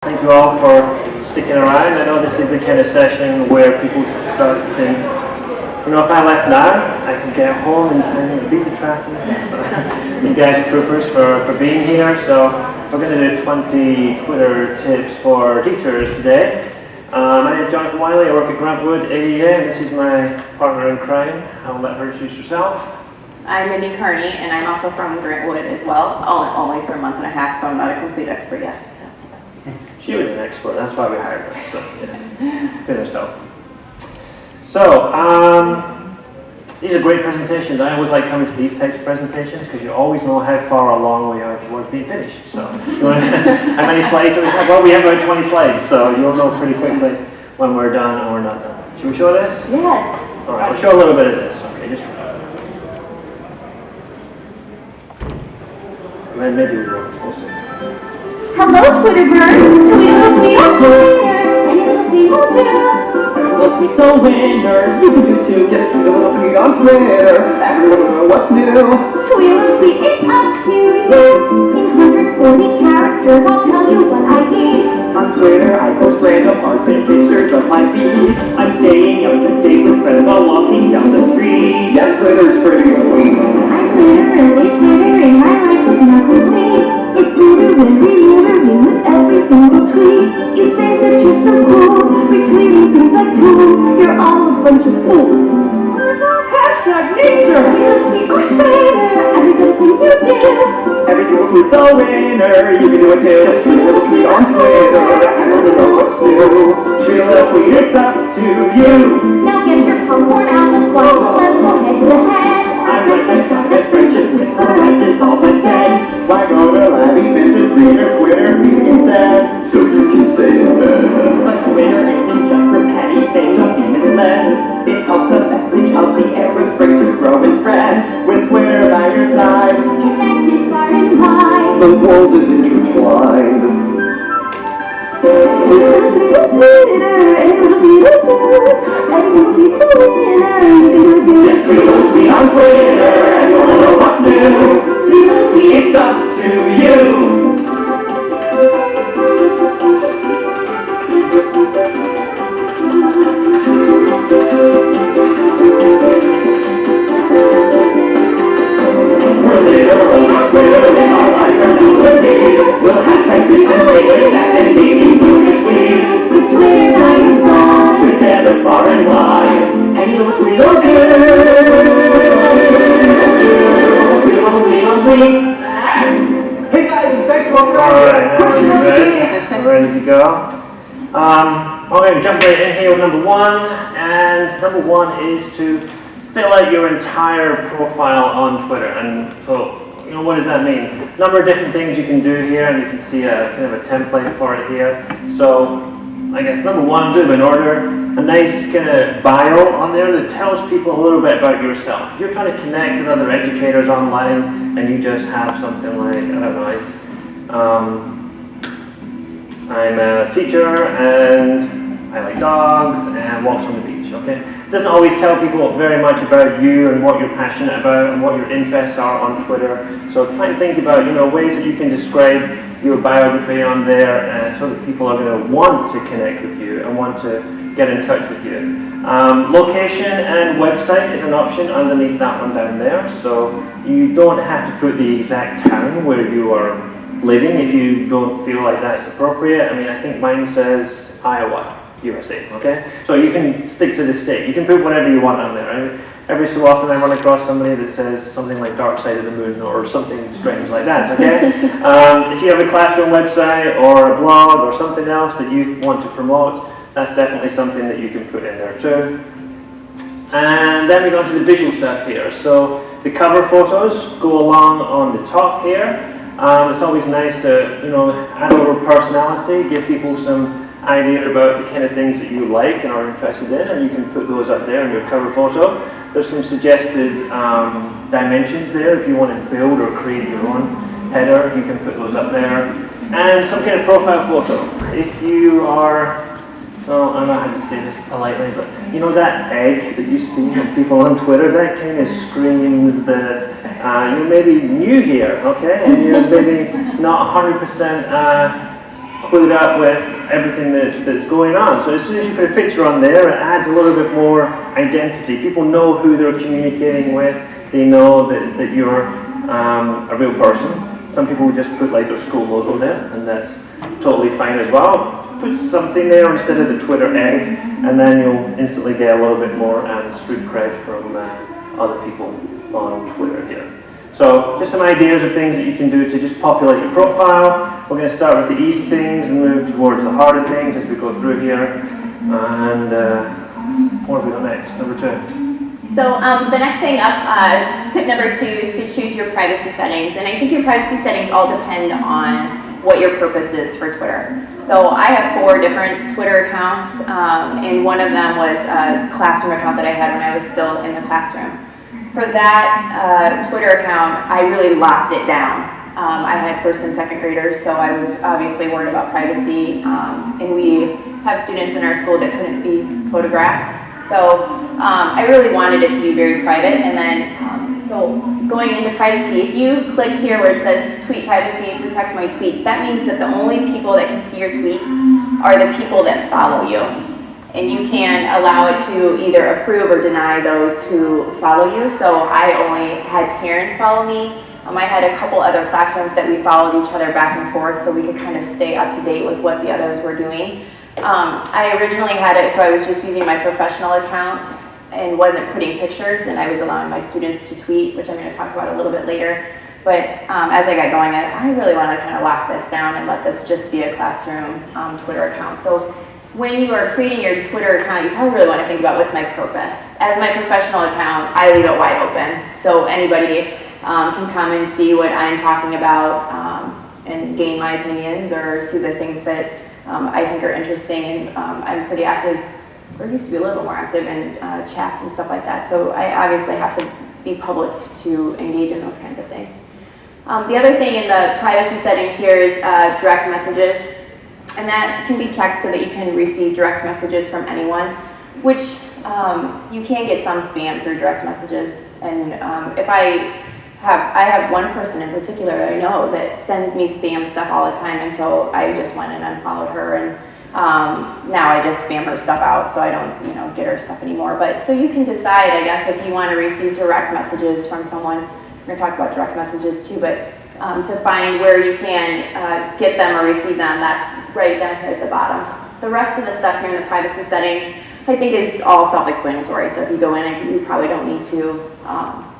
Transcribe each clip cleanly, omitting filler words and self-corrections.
Thank you all for sticking around. I know this is the kind of session where people start to think, you know, if I left now, I could get home in time and beat the traffic. So, you guys are troopers for being here. So we're going to do 20 Twitter tips for teachers today. My name is Jonathan Wiley. I work at Grantwood AEA, and this is my partner in crime. I'll let her introduce herself. I'm Mindy Carney, and I'm also from Grantwood as well, only for a month and a half, so I'm not a complete expert yet. She was an expert, that's why we hired her. So, yeah. Good herself. So, these are great presentations. I always like coming to these types of presentations because you always know how far along we are towards being finished. So, how many slides do we have? Well, we have about 20 slides, so you'll know pretty quickly when we're done and we're not done. Should we show this? Yes. All right, we'll show a little bit of this. Okay, just. And then maybe we'll see. Hello, Twitterbird! Tweedle, tweedle, Twitter! Any little tweet will do! Every little tweet's a winner! You can do too! Yes, tweet a little tweet on Twitter! Everyone will know what's new! Tweedle, tweet, it's up to you! In 140 characters, I'll tell you what I need! On Twitter, I post random arts and pictures of my feed. I'm staying up to date with friends while walking down the street. Yeah, Twitter's pretty sweet. I'm literally twittering, my life is not complete. It's literally with every single tweet. You say that you're so cool, retweeting things like tools. You're all a bunch of fools. Hashtag nature! Tweedle, tweet on Twitter, every good thing you do. Every single tweet's a winner! You can do it too! Just tweet a little tweet on Twitter. Everyone will know what's new. Tweet a little tweet, it's up to you. Now get your popcorn out, let's watch the let's go head to head. I'm with my toughest friendship with the rest is all but dead. Why go to Labby Vince's read your Twitter feed instead? So you can say that. But Twitter isn't just for petty things, just misled. It helps the message of the era spread to grow and spread. With Twitter by your side, Connected far and wide. the world is intertwined. Twitter, every little tweet will do. Every single tweet's a winner, you can do it too. Yes, tweet a little tweet on Twitter, and you'll know what's new. Tweet a little tweet, It's up to you. We're literally on Twitter and our lives are now the days. We'll hashtag this and tweet that and maybe do the tweets. with Twitter by your side. Together far and wide. Any little tweet will do. Tweet on tweet. Hey guys, thanks for coming. Alright, we're ready to go. I'm going to jump right in here with number one, and number one is to fill out your entire profile on Twitter. And so, you know, what does that mean? A number of different things you can do here, and you can see a kind of a template for it here. So, I guess number one, do them in order. A nice kind of bio on there that tells people a little bit about yourself. If you're trying to connect with other educators online, and you just have something like, I don't know, I'm a teacher and I like dogs and walks on the beach, okay? It doesn't always tell people very much about you and what you're passionate about and what your interests are on Twitter. So try and think about, you know, ways that you can describe your biography on there so that people are going to want to connect with you and want to get in touch with you. Location and website is an option underneath that one down there. So you don't have to put the exact town where you are living if you don't feel like that's appropriate. I mean, I think mine says Iowa, USA, okay? So you can stick to the state. You can put whatever you want on there. Every so often I run across somebody that says something like Dark Side of the Moon or something strange like that, okay? If you have a classroom website or a blog or something else that you want to promote, that's definitely something that you can put in there too. And then we go to the visual stuff here. So the cover photos go along on the top here. It's always nice to, you know, add a little personality, give people some idea about the kind of things that you like and are interested in, and you can put those up there in your cover photo. There's some suggested dimensions there if you want to build or create your own header, you can put those up there. And some kind of profile photo. If you are, so I don't know how to say this politely, but you know that egg that you see of people on Twitter, that kind of screams that you're maybe new here, okay? And you're maybe not 100% clued up with everything that's going on. So as soon as you put a picture on there, it adds a little bit more identity. People know who they're communicating with. They know that you're a real person. Some people just put like their school logo there, and that's totally fine as well. Put something there instead of the Twitter egg, and then you'll instantly get a little bit more street cred from other people on Twitter here. So just some ideas of things that you can do to just populate your profile. We're going to start with the easy things and move towards the harder things as we go through here. And what have we got next? Number 2. So the next thing up, tip number 2 is to choose your privacy settings. And I think your privacy settings all depend on what your purpose is for Twitter. So I have 4 different Twitter accounts, and one of them was a classroom account that I had when I was still in the classroom. For that Twitter account, I really locked it down. I had first and second graders, so I was obviously worried about privacy, and we have students in our school that couldn't be photographed. So I really wanted it to be very private, and then so going into privacy, if you click here where it says tweet privacy and protect my tweets, that means that the only people that can see your tweets are the people that follow you. And you can allow it to either approve or deny those who follow you. So I only had parents follow me. I had a couple other classrooms that we followed each other back and forth so we could kind of stay up to date with what the others were doing. I originally had it so I was just using my professional account and wasn't putting pictures, and I was allowing my students to tweet, which I'm going to talk about a little bit later. But as I got going, I really want to kind of lock this down and let this just be a classroom Twitter account. So when you are creating your Twitter account, you probably really want to think about what's my purpose. As my professional account, I leave it wide open, so anybody can come and see what I'm talking about and gain my opinions or see the things that I think are interesting. And I'm pretty active, or used to be a little bit more active in chats and stuff like that. So I obviously have to be public to engage in those kinds of things. The other thing in the privacy settings here is direct messages. And that can be checked so that you can receive direct messages from anyone, which you can get some spam through direct messages. And if I have one person in particular I know that sends me spam stuff all the time, and so I just went and unfollowed her, and now I just spam her stuff out, so I don't get her stuff anymore. But so you can decide, I guess, if you want to receive direct messages from someone. We're going to talk about direct messages too, but to find where you can get them or receive them, that's right down here at the bottom. The rest of the stuff here in the privacy settings, I think is all self-explanatory. So if you go in, you probably don't need to,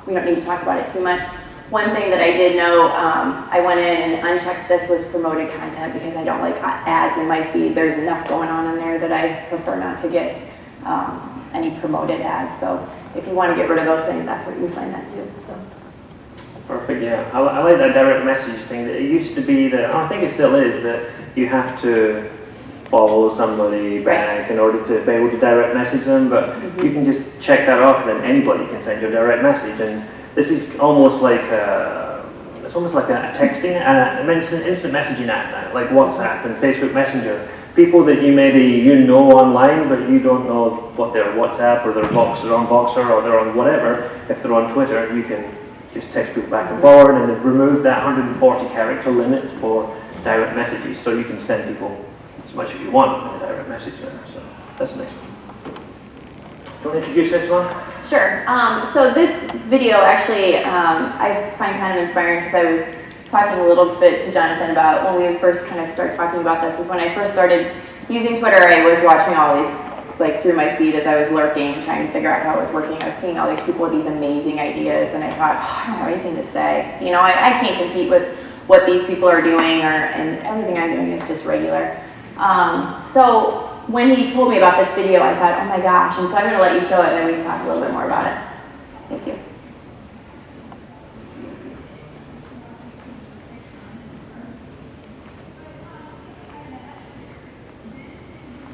we don't need to talk about it too much. One thing that I did know, I went in and unchecked this was promoted content because I don't like ads in my feed. There's enough going on in there that I prefer not to get any promoted ads. So if you want to get rid of those things, that's what you find that too. So. Perfect, yeah. I like that direct message thing. It used to be that, I think it still is, that you have to follow somebody back in order to be able to direct message them, but you can just check that off, and anybody can send you a direct message. And this is almost like it's almost like a texting, instant messaging app now, like WhatsApp and Facebook Messenger. People that you maybe online, but you don't know what their WhatsApp or their they're on Boxer or they're on whatever. If they're on Twitter, you can just text people back and forward, and they've removed that 140 character limit for direct messages, so you can send people as much as you want in a direct message there. So that's nice. Do you want to introduce this one? Sure. So this video actually I find kind of inspiring because I was talking a little bit to Jonathan about when we first kind of started talking about this. Is when I first started using Twitter, I was watching all these through my feed as I was lurking, trying to figure out how it was working. I was seeing all these people with these amazing ideas, and I thought, I don't have anything to say. I can't compete with what these people are doing, and everything I'm doing is just regular. So when he told me about this video, I thought, oh my gosh, and so I'm going to let you show it, and then we can talk a little bit more about it. Thank you.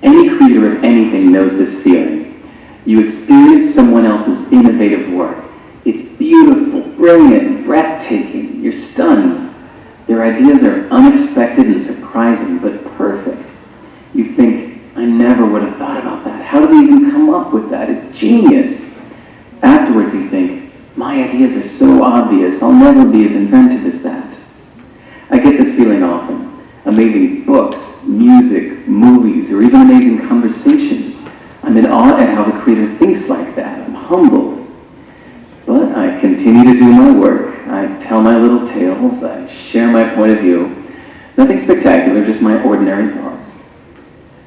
Any creator of anything knows this feeling. You experience someone else's innovative work. It's beautiful, brilliant, breathtaking. You're stunned. Their ideas are unexpected and surprising, but perfect. You think, I never would have thought about that. How did they even come up with that? It's genius. Afterwards you think, my ideas are so obvious, I'll never be as inventive as that. I get this feeling often. Amazing books, movies, or even amazing conversations. I'm in awe at how the creator thinks like that. I'm humbled. But I continue to do my work. I tell my little tales. I share my point of view. Nothing spectacular, just my ordinary thoughts.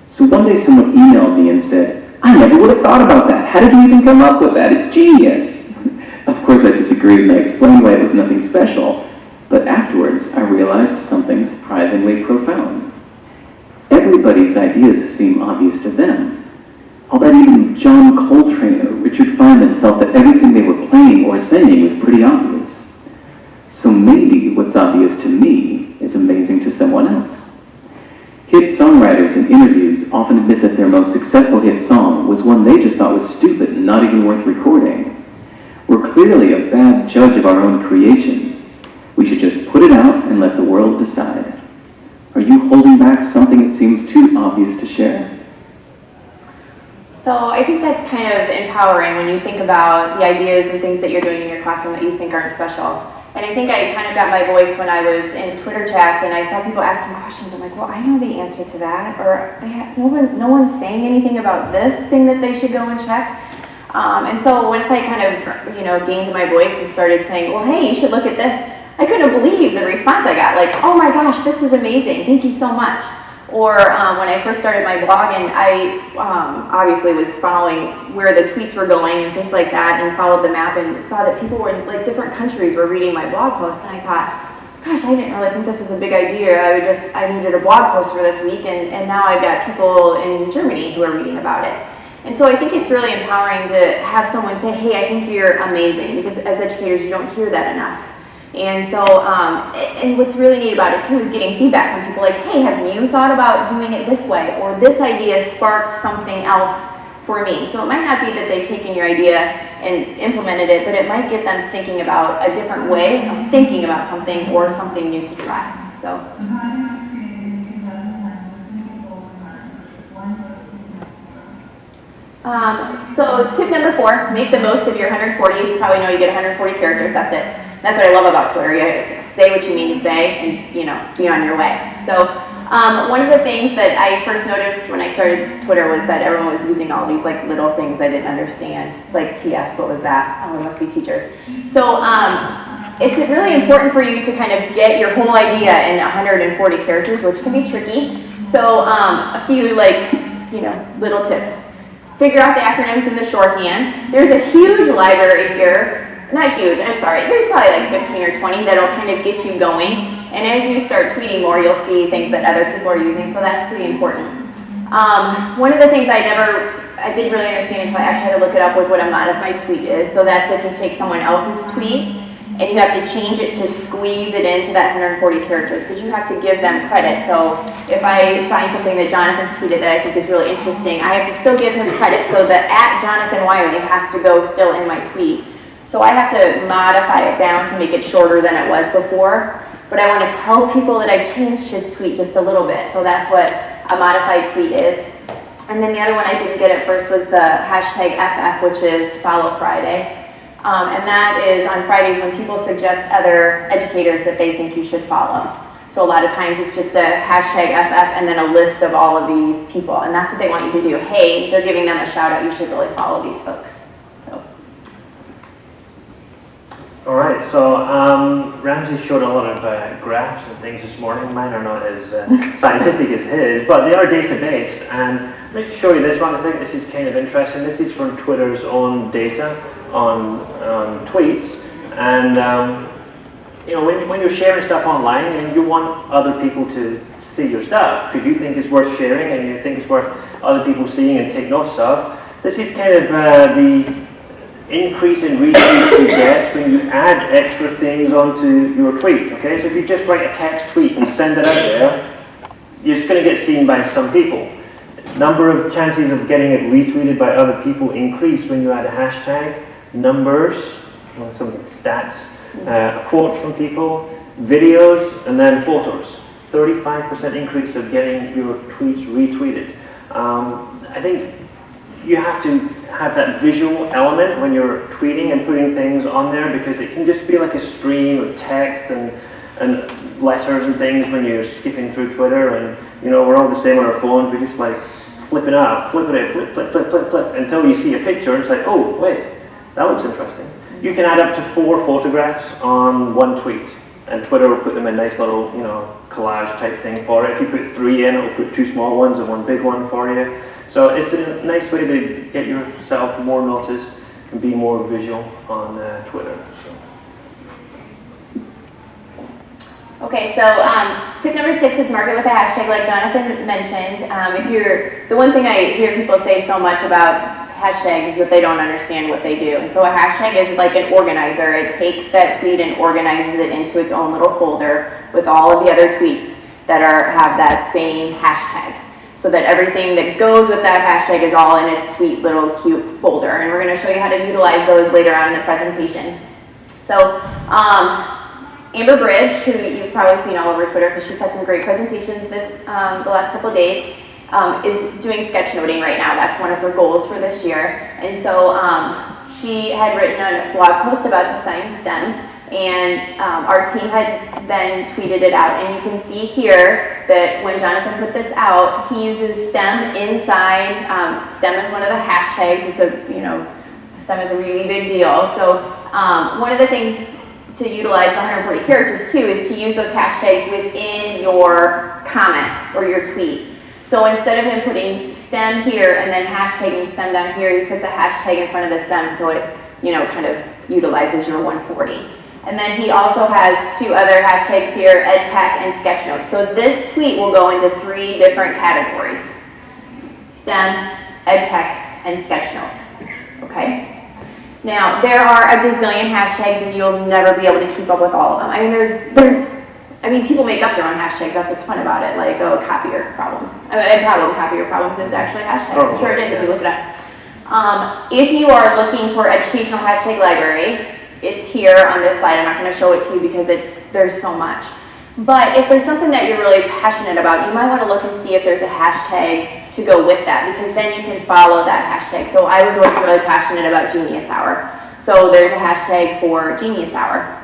So one day someone emailed me and said, I never would have thought about that. How did you even come up with that? It's genius. Of course I disagreed and I explained why it was nothing special. But afterwards, I realized something surprisingly profound. Everybody's ideas seem obvious to them. I'll bet even John Coltrane or Richard Feynman felt that everything they were playing or saying was pretty obvious. So maybe what's obvious to me is amazing to someone else. Hit songwriters in interviews often admit that their most successful hit song was one they just thought was stupid and not even worth recording. We're clearly a bad judge of our own creations. We should just put it out and let the world decide. Are you holding back something that seems too obvious to share? So I think that's kind of empowering when you think about the ideas and things that you're doing in your classroom that you think aren't special. And I think I kind of got my voice when I was in Twitter chats and I saw people asking questions. I'm like, well, I know the answer to that. Or no one's saying anything about this thing that they should go and check. And so once I kind of, gained my voice and started saying, well, hey, you should look at this, I couldn't believe the response I got. Like, oh my gosh, this is amazing. Thank you so much. Or when I first started my blog, and I obviously was following where the tweets were going and things like that, and followed the map and saw that people were in like different countries were reading my blog posts, and I thought, gosh, I didn't really think this was a big idea. I needed a blog post for this week, and now I've got people in Germany who are reading about it. And so I think it's really empowering to have someone say, hey, I think you're amazing, because as educators, you don't hear that enough. And so, and what's really neat about it too is getting feedback from people like, hey, have you thought about doing it this way? Or this idea sparked something else for me. So it might not be that they've taken your idea and implemented it, but it might get them thinking about a different way of thinking about something or something new to try. So tip number 4, make the most of your 140. You should probably know you get 140 characters, that's it. That's what I love about Twitter. You say what you mean to say and, be on your way. So one of the things that I first noticed when I started Twitter was that everyone was using all these like little things I didn't understand, like TS, what was that? Oh, it must be teachers. So it's really important for you to kind of get your whole idea in 140 characters, which can be tricky. So a few little tips. Figure out the acronyms in the shorthand. There's a huge library here. Not huge, I'm sorry. There's probably like 15 or 20 that'll kind of get you going. And as you start tweeting more, you'll see things that other people are using, so that's pretty important. One of the things I didn't really understand until I actually had to look it up was what a modified tweet is. So that's if you take someone else's tweet and you have to change it to squeeze it into that 140 characters, because you have to give them credit. So if I find something that Jonathan's tweeted that I think is really interesting, I have to still give him credit, so the @Jonathan Wiley has to go still in my tweet. So I have to modify it down to make it shorter than it was before, but I want to tell people that I've changed his tweet just a little bit, so that's what a modified tweet is. And then the other one I didn't get at first was the #FF, which is Follow Friday. And that is on Fridays when people suggest other educators that they think you should follow. So a lot of times it's just a #FF and then a list of all of these people, and that's what they want you to do. Hey, they're giving them a shout out, you should really follow these folks. Alright, so Ramsey showed a lot of graphs and things this morning. Mine are not as scientific as his, but they are data-based. And let me show you this one. I think this is kind of interesting. This is from Twitter's own data on tweets. And when you're sharing stuff online, you want other people to see your stuff because you think it's worth sharing and you think it's worth other people seeing and take notes of. This is kind of the increase in retweets you get when you add extra things onto your tweet, okay? So if you just write a text tweet and send it out there, you're just going to get seen by some people. Number of chances of getting it retweeted by other people increase when you add a hashtag, numbers, some stats, a quote from people, videos, and then photos. 35% increase of getting your tweets retweeted. I think you have to have that visual element when you're tweeting and putting things on there, because it can just be like a stream of text and letters and things when you're skipping through Twitter, and you know, we're all the same on our phones. We just like flip it out, flip it, flip, flip, flip, flip, flip, until you see a picture and it's like, oh, wait, that looks interesting. You can add up to 4 photographs on one tweet, and Twitter will put them in a nice little, you know, collage type thing for it. If you put 3 in, it will put 2 small ones and 1 big one for you. So it's a nice way to get yourself more noticed and be more visual on Twitter. So. Okay, so tip number 6 is market with a hashtag, like Jonathan mentioned. The one thing I hear people say so much about hashtags is that they don't understand what they do. And so a hashtag is like an organizer. It takes that tweet and organizes it into its own little folder with all of the other tweets that have that same hashtag, so that everything that goes with that hashtag is all in its sweet little cute folder. And we're going to show you how to utilize those later on in the presentation. So Amber Bridge, who you've probably seen all over Twitter because she's had some great presentations the last couple of days, is doing sketchnoting right now. That's one of her goals for this year. And so she had written a blog post about define STEM, and our team had then tweeted it out. And you can see here that when Jonathan put this out, he uses STEM inside. STEM is one of the hashtags. It's STEM is a really big deal. So one of the things to utilize the 140 characters too is to use those hashtags within your comment or your tweet. So instead of him putting STEM here and then hashtagging STEM down here, he puts a hashtag in front of the STEM, so it kind of utilizes your 140. And then he also has 2 other hashtags here, EdTech and Sketchnote. So this tweet will go into 3 different categories: STEM, EdTech, and Sketchnote. Okay. Now, there are a gazillion hashtags and you'll never be able to keep up with all of them. I mean, people make up their own hashtags. That's what's fun about it. Like, copier problems. Copier problems is actually a hashtag. I'm sure it is if you look it up. If you are looking for educational hashtag library, it's here on this slide. I'm not going to show it to you because there's so much. But if there's something that you're really passionate about, you might want to look and see if there's a hashtag to go with that, because then you can follow that hashtag. So I was always really passionate about Genius Hour. So there's a hashtag for Genius Hour.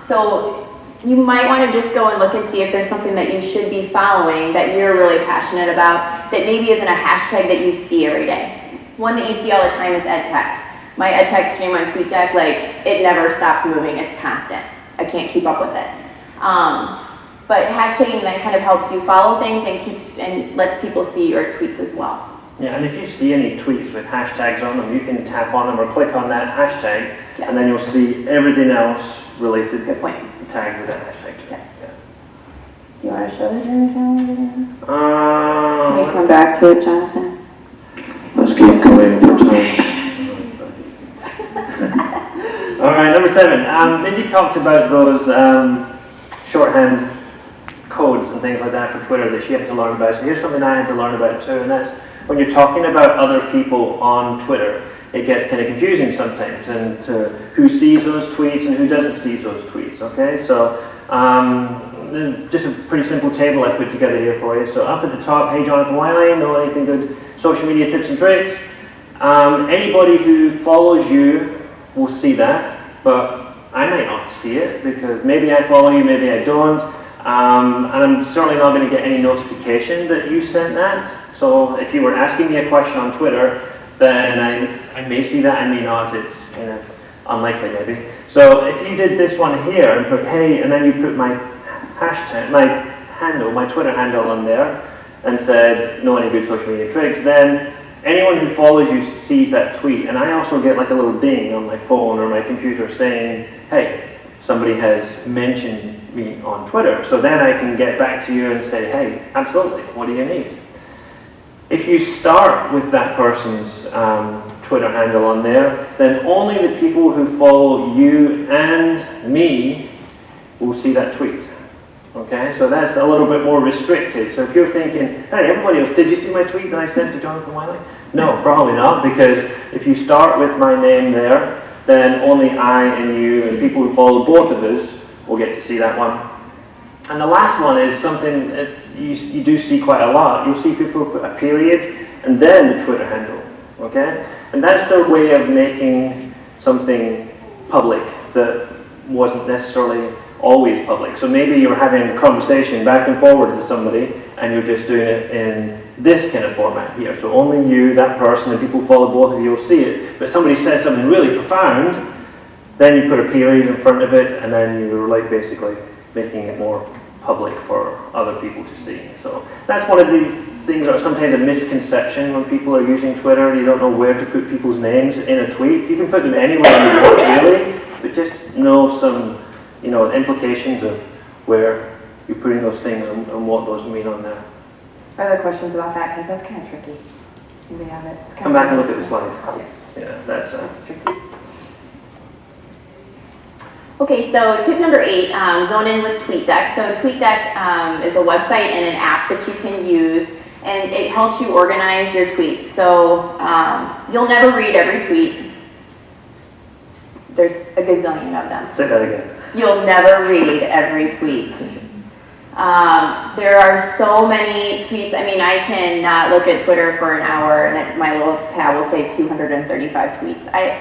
So you might want to just go and look and see if there's something that you should be following that you're really passionate about that maybe isn't a hashtag that you see every day. One that you see all the time is EdTech. My EdTech stream on Tweetdeck, it never stops moving. It's constant. I can't keep up with it. But hashtagging then kind of helps you follow things and lets people see your tweets as well. Yeah, and if you see any tweets with hashtags on them, you can tap on them or click on that hashtag, and then you'll see everything else related. Good point. Tagged with that hashtag. Yeah. Do you want to show the journey calendar? Can we come back to it, Jonathan? Let's keep going for time. All right, number 7. Mindy talked about those shorthand codes and things like that for Twitter that she had to learn about. So here's something I had to learn about too, and that's when you're talking about other people on Twitter, it gets kind of confusing sometimes, and who sees those tweets and who doesn't see those tweets, okay? So just a pretty simple table I put together here for you. So up at the top, hey Jonathan Wiley, know anything good social media tips and tricks? Anybody who follows you will see that, but I might not see it because maybe I follow you, maybe I don't, and I'm certainly not going to get any notification that you sent that. So if you were asking me a question on Twitter, then I may see that, I may not. It's kind of unlikely maybe. So if you did this one here and put hey, and then you put my hashtag, my Twitter handle on there, and said know any good social media tricks, then anyone who follows you sees that tweet, and I also get like a little ding on my phone or my computer saying, hey, somebody has mentioned me on Twitter. So then I can get back to you and say, hey, absolutely, what do you need? If you start with that person's Twitter handle on there, then only the people who follow you and me will see that tweet. Okay, so that's a little bit more restricted. So if you're thinking, hey, everybody else, did you see my tweet that I sent to Jonathan Wiley? No, probably not, because if you start with my name there, then only I and you and people who follow both of us will get to see that one. And the last one is something that you do see quite a lot. You'll see people put a period and then the Twitter handle, okay? And that's their way of making something public that wasn't necessarily always public. So maybe you're having a conversation back and forward with somebody and you're just doing it in this kind of format here. So only you, that person, and people who follow both of you will see it. But somebody says something really profound, then you put a period in front of it, and then you're like basically making it more public for other people to see. So that's one of these things that are sometimes a misconception when people are using Twitter. You don't know where to put people's names in a tweet. You can put them anywhere you want, really, but just know some, implications of where you're putting those things and what those mean on there. Other questions about that? Because that's kind of tricky. We have it. It's kind Come of back and look at the slides. Yeah, that's tricky. Okay, so tip number 8, zone in with Tweetdeck. So Tweetdeck is a website and an app that you can use, and it helps you organize your tweets. So you'll never read every tweet. There's a gazillion of them. Say that again. You'll never read every tweet. There are so many tweets. I mean, I cannot look at Twitter for an hour and my little tab will say 235 tweets. I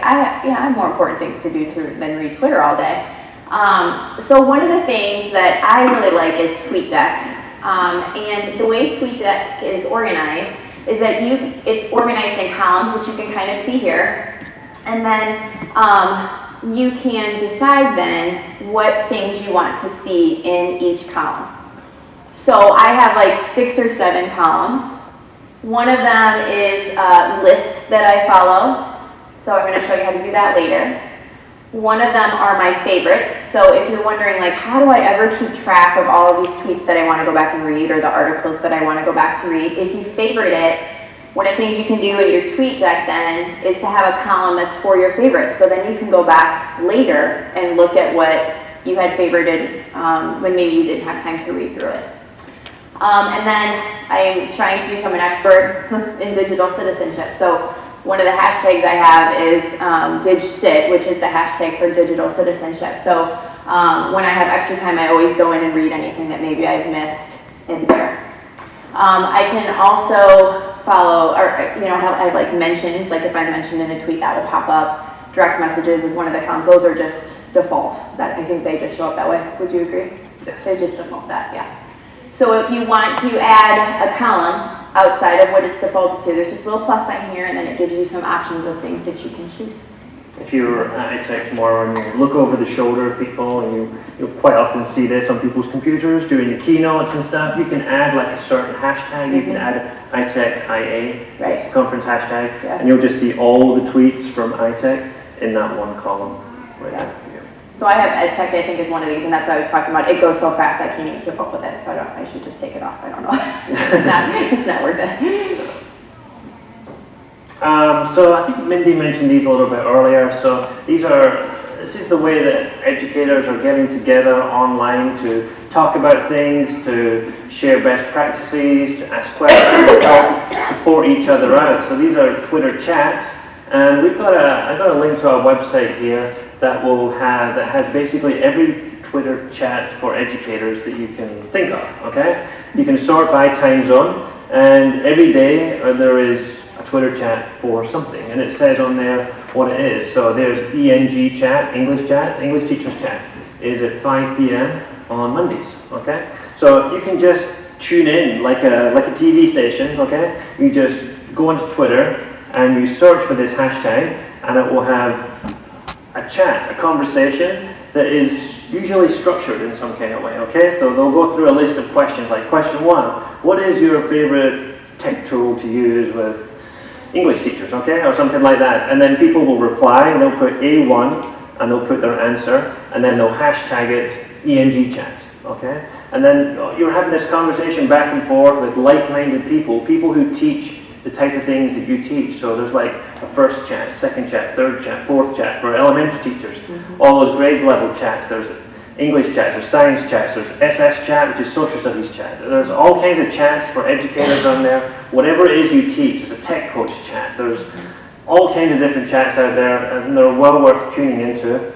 have more important things to do than read Twitter all day. So one of the things that I really like is TweetDeck. And the way TweetDeck is organized is that it's organized in columns, which you can kind of see here. And then you can decide then what things you want to see in each column. So I have like 6 or 7 columns. One of them is a list that I follow. So I'm going to show you how to do that later. One of them are my favorites. So if you're wondering, like, how do I ever keep track of all of these tweets that I want to go back and read, or the articles that I want to go back to read, if you favorite it, one of the things you can do in your TweetDeck then is to have a column that's for your favorites. So then you can go back later and look at what you had favorited when maybe you didn't have time to read through it. And then I'm trying to become an expert in digital citizenship. So one of the hashtags I have is DigCit, which is the hashtag for digital citizenship. So when I have extra time, I always go in and read anything that maybe I've missed in there. I can also follow, or have like mentions, like if I'm mentioned in a tweet, that will pop up. Direct messages is one of the columns. Those are just default. That I think they just show up that way. Would you agree? Yes. They just default that, yeah. So if you want to add a column outside of what it's defaulted to, there's this little plus sign here, and then it gives you some options of things that you can choose. If you're at Ifttt tomorrow and you look over the shoulder of people, and you'll quite often see this on people's computers during the keynotes and stuff, you can add like a certain hashtag. You can add Ifttt IA, Right. conference hashtag, Yeah. and you'll just see all the tweets from Ifttt in that one column right there for you. So I have EdTech, I think, is one of these, and that's what I was talking about. It goes so fast, I can't even keep up with it, so I should just take it off. I don't know. It's not worth it. So I think Mindy mentioned these a little bit earlier. So this is the way that educators are getting together online to talk about things, to share best practices, to ask questions, to help support each other out. So these are Twitter chats, and I've got a link to our website here that has basically every Twitter chat for educators that you can think of. Okay, you can sort by time zone, and every day there is a Twitter chat for something, and it says on there what it is. So there's ENG chat, English teachers chat, is at 5 p.m. on Mondays. Okay, so you can just tune in like a TV station. Okay, you just go onto Twitter and you search for this hashtag, and it will have a chat, a conversation that is usually structured in some kind of way. Okay, so they'll go through a list of questions, like question 1: what is your favorite tech tool to use with English teachers, okay, or something like that. And then people will reply, and they'll put A1, and they'll put their answer, and then they'll hashtag it ENG chat, okay? And then you're having this conversation back and forth with like-minded people who teach the type of things that you teach. So there's like a first chat, second chat, third chat, fourth chat for elementary teachers. All those grade level chats. There's English chats, there's science chats, there's SS chat, which is social studies chat. There's all kinds of chats for educators on there. Whatever it is you teach, there's a tech coach chat. There's all kinds of different chats out there, and they're well worth tuning into.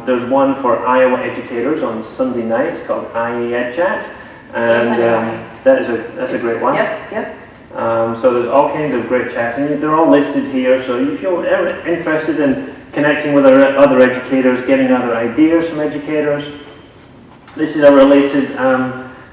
There's one for Iowa educators on Sunday nights called IE Chat, and that's a great one. Yep. So there's all kinds of great chats, and they're all listed here. So if you're ever interested in connecting with other educators, getting other ideas from educators, this is a related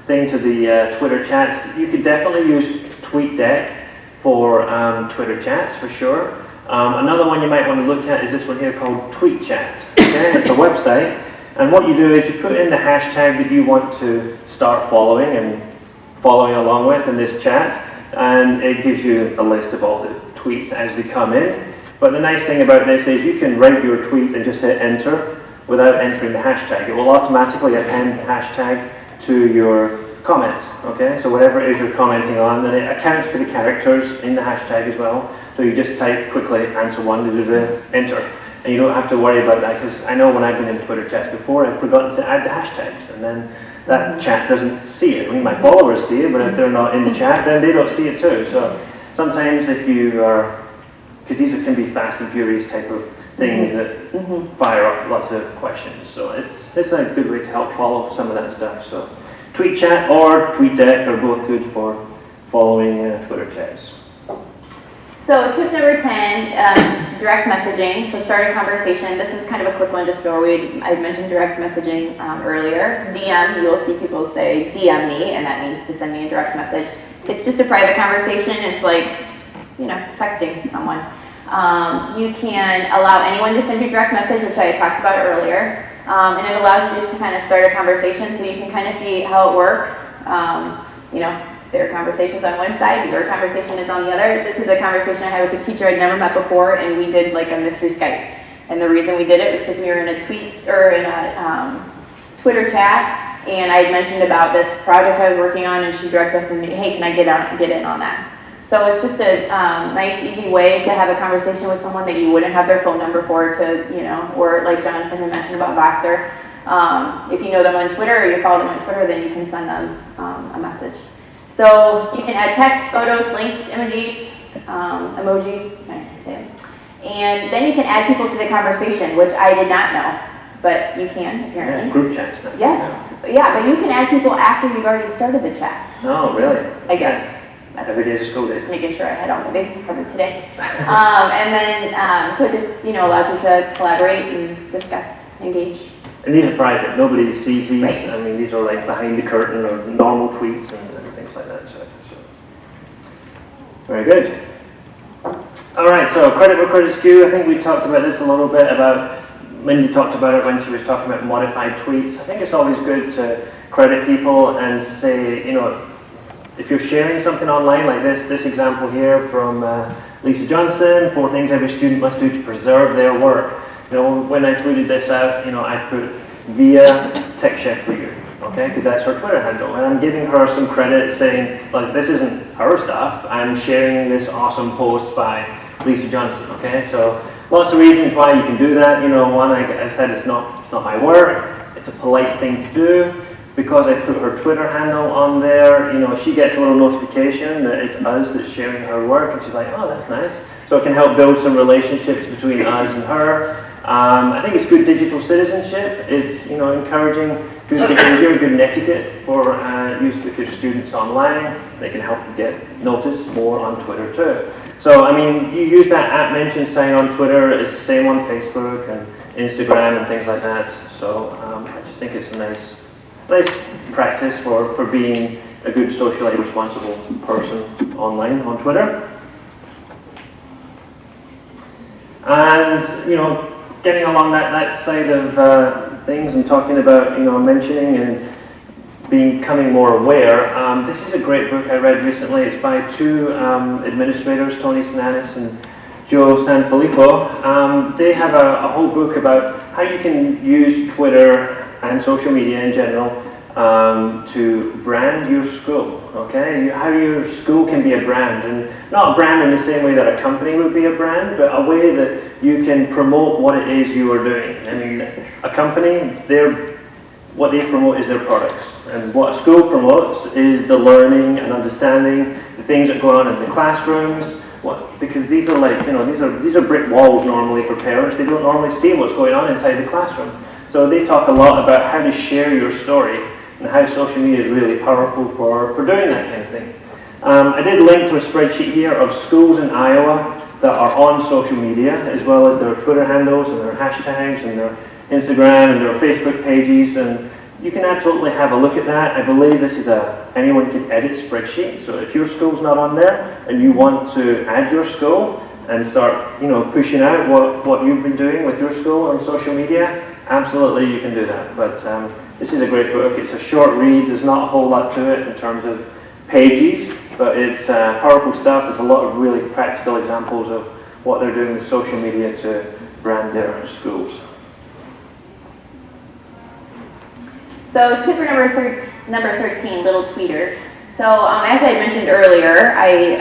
thing to the Twitter chats. You could definitely use Tweetdeck for Twitter chats for sure. Another one you might want to look at is this one here called Tweetchat. Okay? It's a website, and what you do is you put in the hashtag that you want to start following and following along with in this chat, and it gives you a list of all the tweets as they come in. But the nice thing about this is you can write your tweet and just hit enter without entering the hashtag. It will automatically append the hashtag to your comment, okay? So whatever it is you're commenting on, then it accounts for the characters in the hashtag as well. So you just type quickly answer one to do the enter. And you don't have to worry about that, because I know when I've been in Twitter chats before, I've forgotten to add the hashtags, and then that chat doesn't see it. I mean, my followers see it, but if they're not in the chat, then they don't see it too. So sometimes if you are, because these can be fast and furious type of things that fire up lots of questions. So it's a good way to help follow some of that stuff. So Tweetchat or Tweetdeck are both good for following Twitter chats. So tip number 10, direct messaging. So start a conversation. This is kind of a quick one just so I mentioned direct messaging earlier. DM, you'll see people say DM me, and that means to send me a direct message. It's just a private conversation. It's like, you know, texting someone. You can allow anyone to send you a direct message, which I talked about earlier. And it allows you just to kind of start a conversation so you can kind of see how it works. You know, their conversation's on one side, your conversation is on the other. This is a conversation I had with a teacher I'd never met before, and we did like a mystery Skype. And the reason we did it was because we were in a Twitter chat, and I had mentioned about this project I was working on, and she directed us and hey, can I get in on that? So it's just a nice, easy way to have a conversation with someone that you wouldn't have their phone number for to, you know, or like Jonathan had mentioned about Voxer. If you know them on Twitter or you follow them on Twitter, then you can send them a message. So you can add text, photos, links, emojis, emojis, I can say them. And then you can add people to the conversation, which I did not know, but you can apparently. Yeah, group chats. Yes, yeah, but you can add people after you've already started the chat. Oh, really? I guess. That's every day is school day. Just making sure I had all my bases covered today. And then, so it just, you know, allows you to collaborate and discuss, engage. And these are private. Nobody sees these. Right. I mean, these are like behind the curtain or normal tweets and things like that. So very good. All right, so credit where credit's due. I think we talked about this a little bit about, Mindy talked about it when she was talking about modified tweets. I think it's always good to credit people and say, you know, if you're sharing something online like this example here from Lisa Johnson, 4 things every student must do to preserve their work. You know, when I tweeted this out, you know, I put via Tech Chef for you, okay, because that's her Twitter handle, and I'm giving her some credit saying, like, this isn't her stuff. I'm sharing this awesome post by Lisa Johnson, okay. So lots of reasons why you can do that. You know, one, I said it's not my work. It's a polite thing to do. Because I put her Twitter handle on there, you know, she gets a little notification that it's us that's sharing her work, and she's like, oh, that's nice. So it can help build some relationships between us and her. I think it's good digital citizenship. It's, you know, encouraging good behavior, good etiquette for use with your students online. They can help you get noticed more on Twitter too. So, I mean, you use that @mention sign on Twitter. It's the same on Facebook and Instagram and things like that. So I just think it's a nice practice for being a good socially responsible person online on Twitter. And, you know, getting along that side of things and talking about, you know, mentioning and becoming more aware. This is a great book I read recently. It's by 2 administrators, Tony Sinanis and Joe Sanfilippo. They have a whole book about how you can use Twitter and social media in general to brand your school, okay? How your school can be a brand, and not a brand in the same way that a company would be a brand, but a way that you can promote what it is you are doing. I mean, a company, what they promote is their products, and what a school promotes is the learning and understanding, the things that go on in the classrooms, because these are like, you know, these are brick walls normally for parents. They don't normally see what's going on inside the classroom. So they talk a lot about how to share your story and how social media is really powerful for doing that kind of thing. I did link to a spreadsheet here of schools in Iowa that are on social media, as well as their Twitter handles and their hashtags and their Instagram and their Facebook pages. And you can absolutely have a look at that. I believe this is anyone can edit spreadsheet. So if your school's not on there and you want to add your school and start, pushing out what you've been doing with your school on social media, absolutely you can do that. But this is a great book. It's a short read. There's not a whole lot to it in terms of pages, but it's powerful stuff. There's a lot of really practical examples of what they're doing with social media to brand their schools. So tip number 13, little tweeters. So as I mentioned earlier, I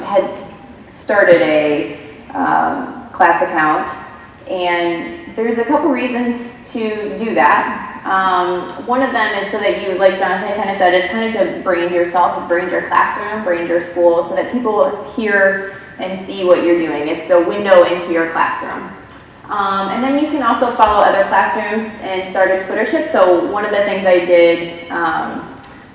had started a class account, and there's a couple reasons to do that. One of them is so that you, like Jonathan kind of said, is kind of to brand yourself, brand your classroom, brand your school, so that people hear and see what you're doing. It's a window into your classroom. And then you can also follow other classrooms and start a Twittership. So one of the things I did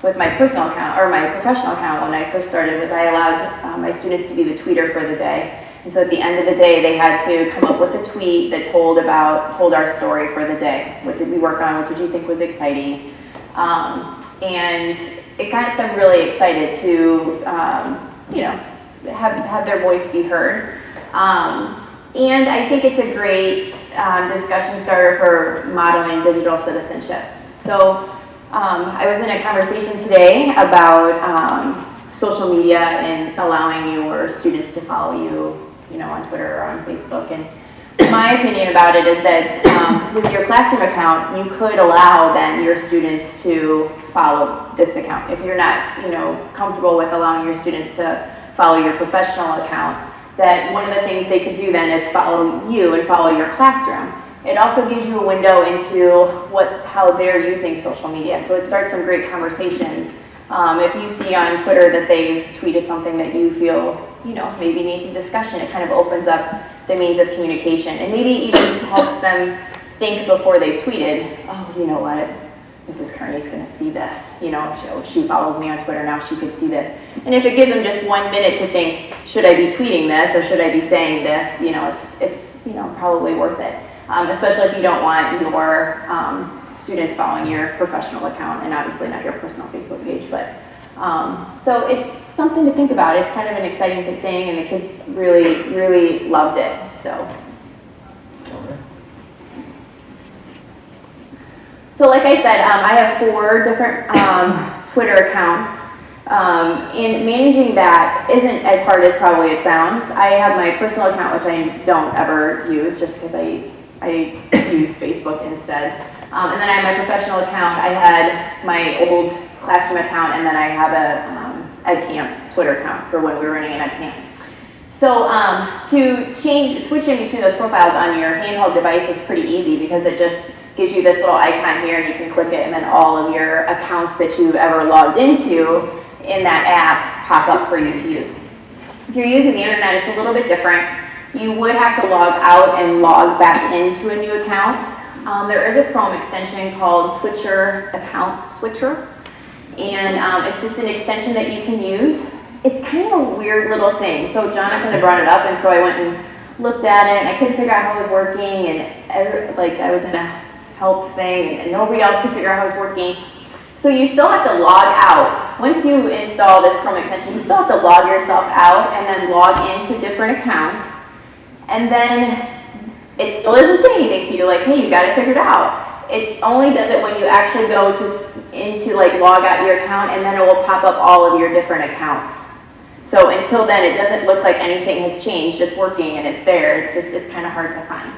with my personal account, or my professional account when I first started, was I allowed my students to be the tweeter for the day. And so at the end of the day, they had to come up with a tweet that told our story for the day. What did we work on? What did you think was exciting? And it got them really excited to, have their voice be heard. And I think it's a great discussion starter for modeling digital citizenship. So I was in a conversation today about social media and allowing your students to follow you, on Twitter or on Facebook. And my opinion about it is that with your classroom account, you could allow then your students to follow this account. If you're not, comfortable with allowing your students to follow your professional account, that one of the things they could do then is follow you and follow your classroom. It also gives you a window into how they're using social media. So it starts some great conversations. If you see on Twitter that they've tweeted something that you feel, maybe needs a discussion, it kind of opens up the means of communication and maybe even helps them think before they've tweeted, oh, you know what, Mrs. Kearney's going to see this. She follows me on Twitter, now she could see this. And if it gives them just 1 minute to think, should I be tweeting this or should I be saying this, it's probably worth it. Especially if you don't want your students following your professional account and obviously not your personal Facebook page. But so it's something to think about. It's kind of an exciting thing, and the kids really, really loved it. So like I said, I have 4 different Twitter accounts, and managing that isn't as hard as probably it sounds. I have my personal account, which I don't ever use just because I use Facebook instead. And then I have my professional account. I had my old classroom account, and then I have a Ed Camp Twitter account for when we were running an Ed Camp. So to switch in between those profiles on your handheld device is pretty easy because it just gives you this little icon here, and you can click it, and then all of your accounts that you've ever logged into in that app pop up for you to use. If you're using the internet, it's a little bit different. You would have to log out and log back into a new account. There is a Chrome extension called Tweacher Account Switcher, and it's just an extension that you can use. It's kind of a weird little thing. So Jonathan had brought it up, and so I went and looked at it, and I couldn't figure out how it was working, and I was in a help thing, and nobody else could figure out how it was working. So you still have to log out. Once you install this Chrome extension, you still have to log yourself out and then log into a different account. And then it still doesn't say anything to you, like, hey, you got it figured out. It only does it when you actually go into log out your account, and then it will pop up all of your different accounts. So until then, it doesn't look like anything has changed. It's working and it's there. It's kind of hard to find.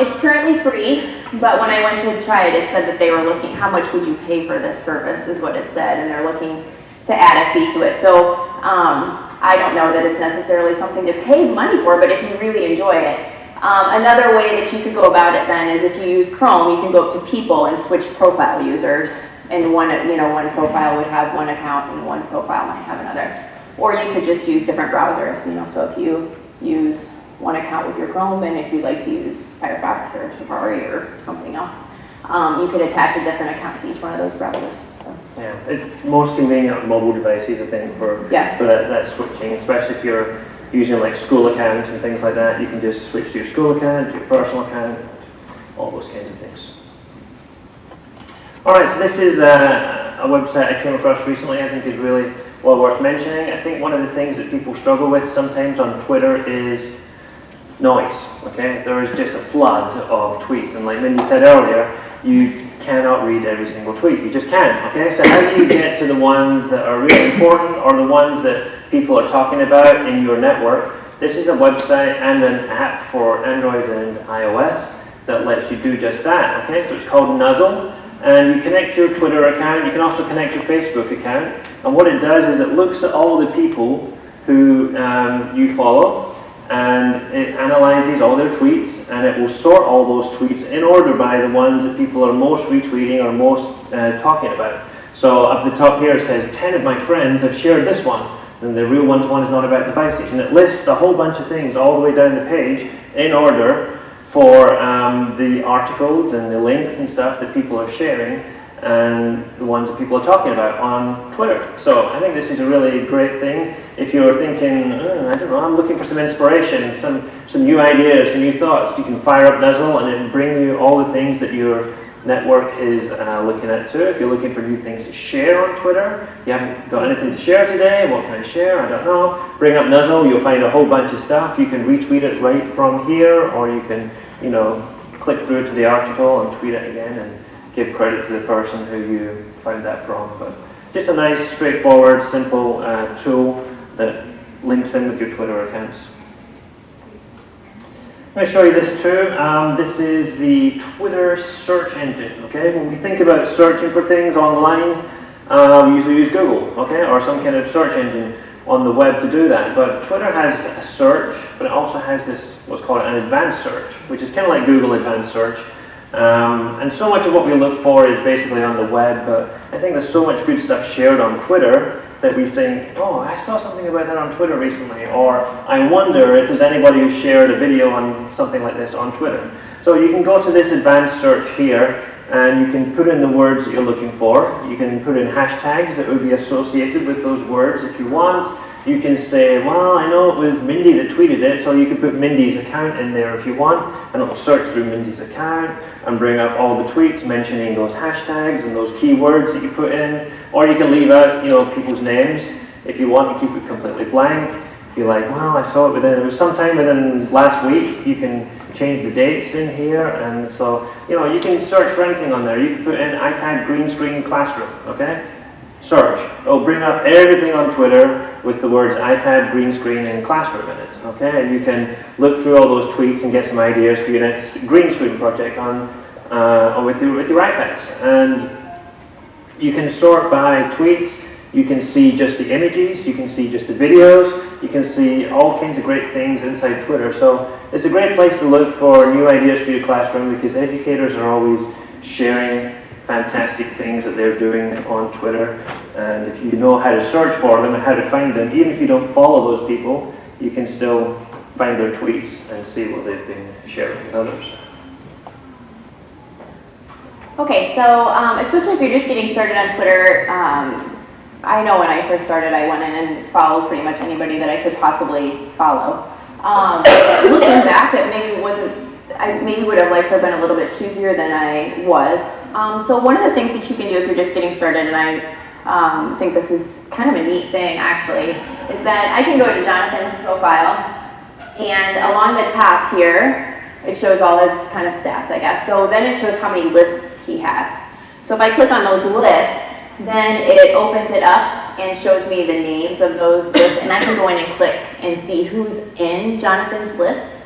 It's currently free, but when I went to try it, it said that they were looking, how much would you pay for this service is what it said, and they're looking to add a fee to it. So I don't know that it's necessarily something to pay money for, but if you really enjoy it. Another way that you could go about it then is if you use Chrome, you can go up to people and switch profile users, and one profile would have one account and one profile might have another. Or you could just use different browsers, so if you use one account with your Chrome, and if you'd like to use Firefox or Safari or something else, you could attach a different account to each one of those browsers. So. Yeah, it's most convenient on mobile devices, I think, for that switching, especially if you're using like school accounts and things like that. You can just switch to your school account, your personal account, all those kinds of things. All right, so this is a website I came across recently. I think is really well worth mentioning. I think one of the things that people struggle with sometimes on Twitter is noise. Okay, there is just a flood of tweets, and like Mindy said earlier, you cannot read every single tweet. You just can't. Okay, so how do you get to the ones that are really important or the ones that people are talking about in your network? This is a website and an app for Android and iOS that lets you do just that. Okay, so it's called Nuzzle. And you connect your Twitter account, you can also connect your Facebook account, and what it does is it looks at all the people who you follow, and it analyzes all their tweets, and it will sort all those tweets in order by the ones that people are most retweeting or most talking about. So up the top here it says, 10 of my friends have shared this one, and the real one is not about devices, and it lists a whole bunch of things all the way down the page in order for the articles and the links and stuff that people are sharing and the ones that people are talking about on Twitter. So I think this is a really great thing. If you're thinking, I don't know, I'm looking for some inspiration, some new ideas, some new thoughts, you can fire up Nuzzle and it'll bring you all the things that your network is looking at too. If you're looking for new things to share on Twitter, you haven't got anything to share today, what can I share? I don't know. Bring up Nuzzle, you'll find a whole bunch of stuff. You can retweet it right from here, or you can, click through to the article and tweet it again and give credit to the person who you found that from. But just a nice, straightforward, simple tool that links in with your Twitter accounts. I'm going to show you this too. This is the Twitter search engine. Okay, when we think about searching for things online, we usually use Google, okay, or some kind of search engine on the web to do that. But Twitter has a search, but it also has this what's called an advanced search, which is kind of like Google advanced search. And so much of what we look for is basically on the web. But I think there's so much good stuff shared on Twitter that we think, oh, I saw something about that on Twitter recently, or I wonder if there's anybody who shared a video on something like this on Twitter. So you can go to this advanced search here, and you can put in the words that you're looking for. You can put in hashtags that would be associated with those words if you want. You can say, well, I know it was Mindy that tweeted it, so you can put Mindy's account in there if you want, and it'll search through Mindy's account and bring up all the tweets mentioning those hashtags and those keywords that you put in. Or you can leave out, people's names if you want and keep it completely blank. If you're like, well, I saw it was sometime within last week, you can change the dates in here, and so, you can search for anything on there. You can put in iPad green screen classroom, okay? Search. It'll bring up everything on Twitter with the words iPad green screen and classroom in it, okay? And you can look through all those tweets and get some ideas for your next green screen project with your iPads. And you can sort by tweets. You can see just the images, you can see just the videos, you can see all kinds of great things inside Twitter. So it's a great place to look for new ideas for your classroom, because educators are always sharing fantastic things that they're doing on Twitter. And if you know how to search for them and how to find them, even if you don't follow those people, you can still find their tweets and see what they've been sharing with others. Okay, so especially if you're just getting started on Twitter, I know when I first started, I went in and followed pretty much anybody that I could possibly follow. Looking back, it I maybe would have liked to have been a little bit choosier than I was. So one of the things that you can do if you're just getting started, and I think this is kind of a neat thing actually, is that I can go to Jonathan's profile, and along the top here, it shows all his kind of stats, I guess. So then it shows how many lists he has. So if I click on those lists, then it opens it up and shows me the names of those lists, and I can go in and click and see who's in Jonathan's lists,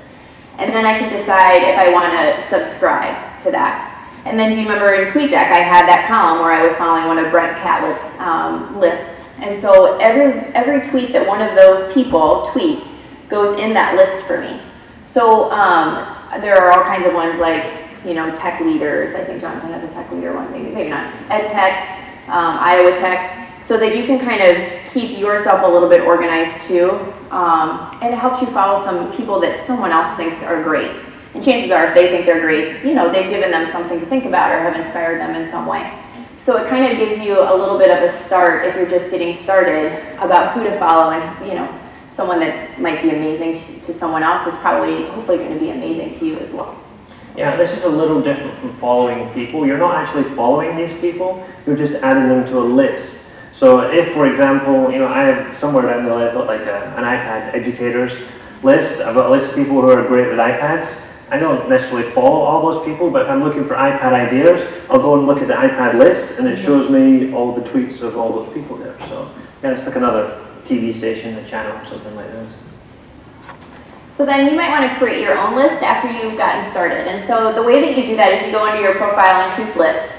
and then I can decide if I want to subscribe to that. And then do you remember in Tweetdeck I had that column where I was following one of Brent Catlett's lists, and so every tweet that one of those people tweets goes in that list for me. So there are all kinds of ones like, tech leaders. I think Jonathan has a tech leader one, maybe not. EdTech, Iowa Tech, so that you can kind of keep yourself a little bit organized too, and it helps you follow some people that someone else thinks are great. And chances are, if they think they're great, they've given them something to think about or have inspired them in some way. So it kind of gives you a little bit of a start if you're just getting started about who to follow, and someone that might be amazing to someone else is probably, hopefully, going to be amazing to you as well. Yeah, this is a little different from following people. You're not actually following these people, you're just adding them to a list. So if, for example, I have somewhere down there, I've got like an iPad educators list. I've got a list of people who are great with iPads. I don't necessarily follow all those people, but if I'm looking for iPad ideas, I'll go and look at the iPad list, and it shows me all the tweets of all those people there. So yeah, it's like another TV station, a channel, something like that. So then you might want to create your own list after you've gotten started. And so the way that you do that is you go into your profile and choose lists.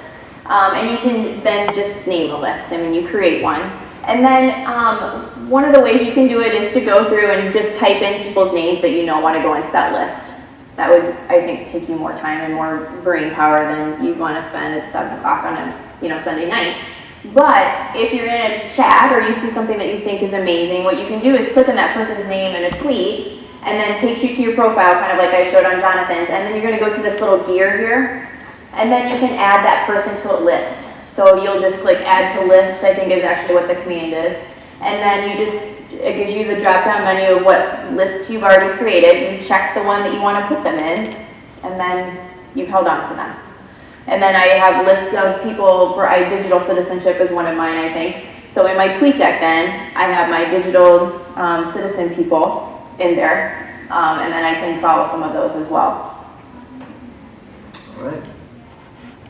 And you can then just name a list. I mean, you create one. And then one of the ways you can do it is to go through and just type in people's names that you know want to go into that list. That would, I think, take you more time and more brain power than you'd want to spend at 7 o'clock on a Sunday night. But if you're in a chat or you see something that you think is amazing, what you can do is click on that person's name in a tweet, and then it takes you to your profile, kind of like I showed on Jonathan's, and then you're going to go to this little gear here, and then you can add that person to a list. So you'll just click add to list, I think is actually what the command is, and then it gives you the drop-down menu of what lists you've already created. You check the one that you want to put them in, and then you've held on to them. And then I have lists of people for digital citizenship is one of mine, I think. So in my Tweetdeck then, I have my digital citizen people in there, and then I can follow some of those as well. All right.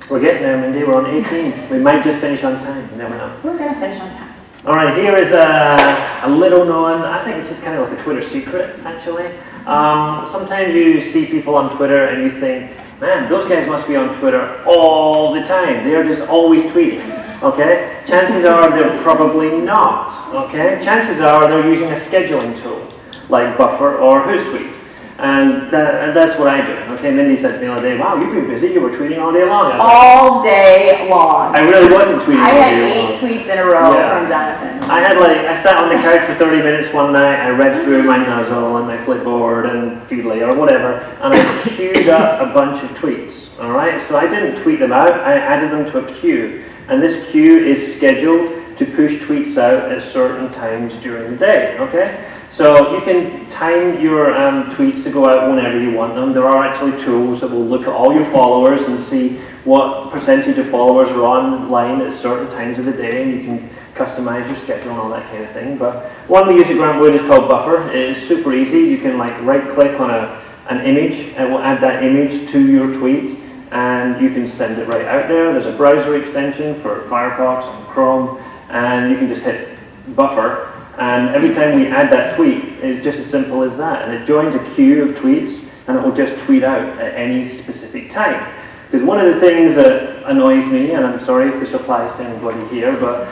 We're getting there, Mindy. We're on 18. We might just finish on time. You never know. We're going to finish on time. All right, here is a little known, I think this is kind of like a Twitter secret, actually. Sometimes you see people on Twitter and you think, man, those guys must be on Twitter all the time. They're just always tweeting, okay? Chances are they're probably not, okay? Chances are they're using a scheduling tool, like Buffer or Hootsuite. And that's what I do. Okay, Mindy said to me the other day, wow, you've been busy, you were tweeting all day long. All day long. I really wasn't tweeting all day long. I had 8 tweets in a row from Jonathan. I sat on the couch for 30 minutes one night, I read through my Nuzzle and my Flipboard and Feedly or whatever, and I queued up a bunch of tweets, all right? So I didn't tweet them out, I added them to a queue. And this queue is scheduled to push tweets out at certain times during the day, okay? So you can time your tweets to go out whenever you want them. There are actually tools that will look at all your followers and see what percentage of followers are online at certain times of the day, and you can customize your schedule and all that kind of thing. But one we use at Grantwood is called Buffer. It is super easy. You can like right-click on an image, and we'll add that image to your tweet, and you can send it right out there. There's a browser extension for Firefox and Chrome, and you can just hit Buffer. And every time we add that tweet, it's just as simple as that. And it joins a queue of tweets, and it will just tweet out at any specific time. Because one of the things that annoys me, and I'm sorry if this applies to anybody here, but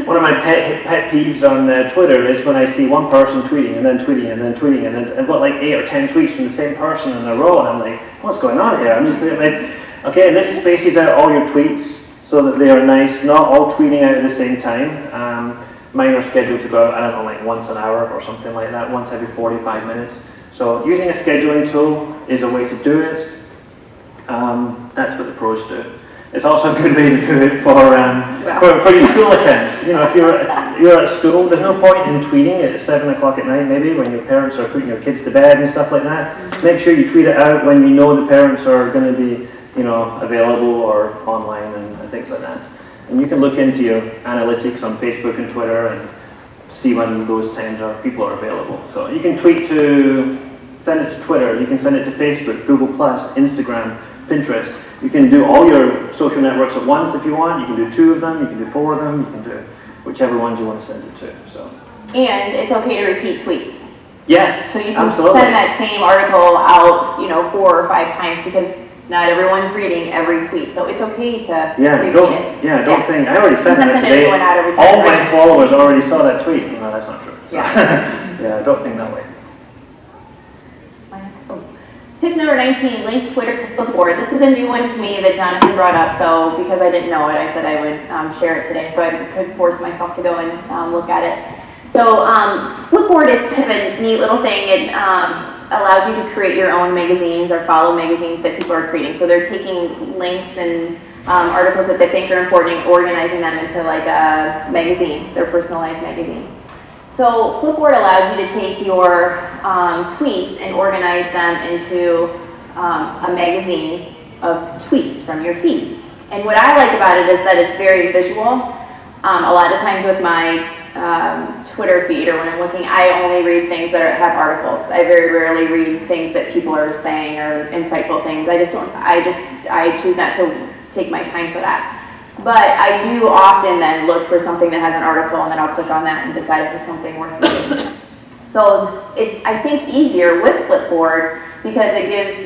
one of my pet peeves on Twitter is when I see one person tweeting, and then tweeting, and then tweeting, and then I've got like 8 or 10 tweets from the same person in a row, and I'm like, what's going on here? I'm just like, okay, this spaces out all your tweets so that they are nice, not all tweeting out at the same time. Mine are scheduled to go out, I don't know, like once an hour or something like that, once every 45 minutes. So using a scheduling tool is a way to do it. That's what the pros do. It's also a good way to do it for your school accounts. If you're at school, there's no point in tweeting at 7 o'clock at night maybe when your parents are putting your kids to bed and stuff like that. Make sure you tweet it out when you know the parents are going to be available or online and things like that. And you can look into your analytics on Facebook and Twitter and see when those times people are available. So you can send it to Twitter, you can send it to Facebook, Google+, Instagram, Pinterest. You can do all your social networks at once if you want. You can do 2 of them, you can do 4 of them, you can do whichever ones you want to send it to. So. And it's okay to repeat tweets. Yes, so you can absolutely. Send that same article out, 4 or 5 times because not everyone's reading every tweet, so it's okay to repeat it. Don't think, I already sent that today. Out all my followers already saw that tweet. No, that's not true. So, yeah, don't think that way. Tip number 19, link Twitter to Flipboard. This is a new one to me that Jonathan brought up, so because I didn't know it, I said I would share it today, so I could force myself to go and look at it. So Flipboard is kind of a neat little thing. It allows you to create your own magazines or follow magazines that people are creating. So they're taking links and articles that they think are important and organizing them into like a magazine, their personalized magazine. So Flipboard allows you to take your tweets and organize them into a magazine of tweets from your feed. And what I like about it is that it's very visual. A lot of times with my Twitter feed or when I'm looking, I only read things that have articles. I very rarely read things that people are saying or insightful things. I choose not to take my time for that. But I do often then look for something that has an article, and then I'll click on that and decide if it's something worth reading. So it's, I think, easier with Flipboard because it gives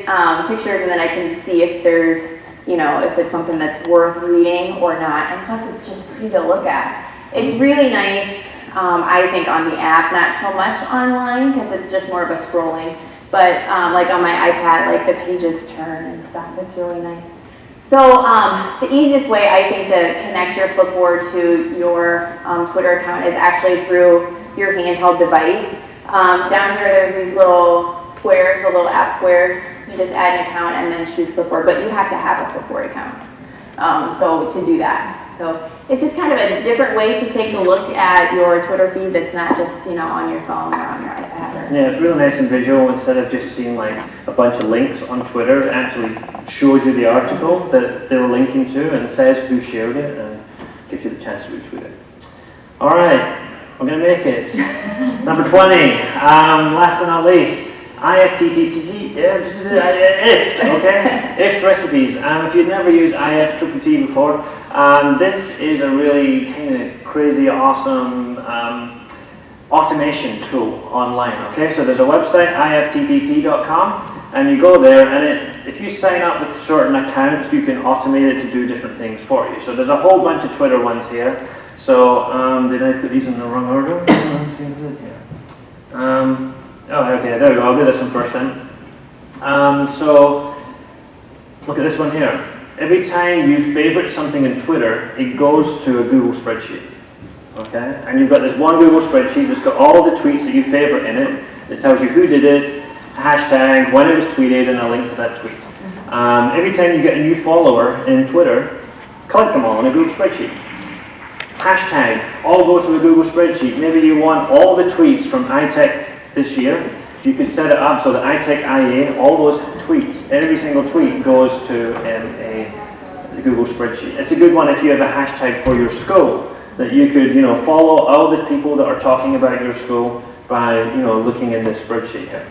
pictures, and then I can see if there's, you know, if it's something that's worth reading or not. And plus, it's just pretty to look at. It's really nice, I think, on the app, not so much online because it's just more of a scrolling. But like on my iPad, like the pages turn and stuff. It's really nice. So the easiest way, I think, to connect your Flipboard to your Twitter account is actually through your handheld device. Down here, there's these little squares, the little app squares. You just add an account and then choose Flipboard, but you have to have a Flipboard account so to do that. So it's just kind of a different way to take a look at your Twitter feed that's not just, you know, on your phone or on your iPad. Yeah, it's really nice and visual. Instead of just seeing like a bunch of links on Twitter, it actually shows you the article that they were linking to and says who shared it and gives you the chance to retweet it. All right, we're going to make it. Number 20, last but not least, Ifttt, okay? Ifttt recipes. If you've never used Ifttt before, this is a really kind of crazy, awesome automation tool online, okay? So there's a website, ifttt.com, and you go there, and if you sign up with certain accounts, you can automate it to do different things for you. So there's a whole bunch of Twitter ones here. So did I put these in the wrong order? Oh, okay, there we go. I'll do this one first then. So look at this one here. Every time you favorite something in Twitter, it goes to a Google spreadsheet. Okay? And you've got this one Google spreadsheet that's got all the tweets that you favorite in it. It tells you who did it, hashtag, when it was tweeted, and a link to that tweet. Every time you get a new follower in Twitter, collect them all in a Google spreadsheet. Hashtag, all go to a Google spreadsheet. Maybe you want all the tweets from Ifttt this year. You could set it up so that Ifttt IA, all those tweets, every single tweet goes to a Google spreadsheet. It's a good one if you have a hashtag for your school, that you could, you know, follow all the people that are talking about your school by, you know, looking in this spreadsheet here.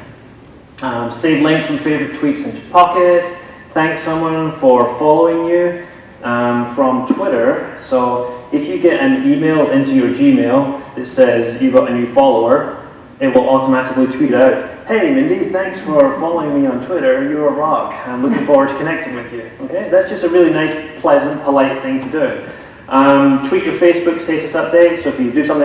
Save links from favorite tweets into Pocket. Thank someone for following you from Twitter. So if you get an email into your Gmail that says you got a new follower, it will automatically tweet out, "Hey Mindy, thanks for following me on Twitter, you're a rock. I'm looking forward to connecting with you." Okay, that's just a really nice, pleasant, polite thing to do. Tweet your Facebook status update, so if you do something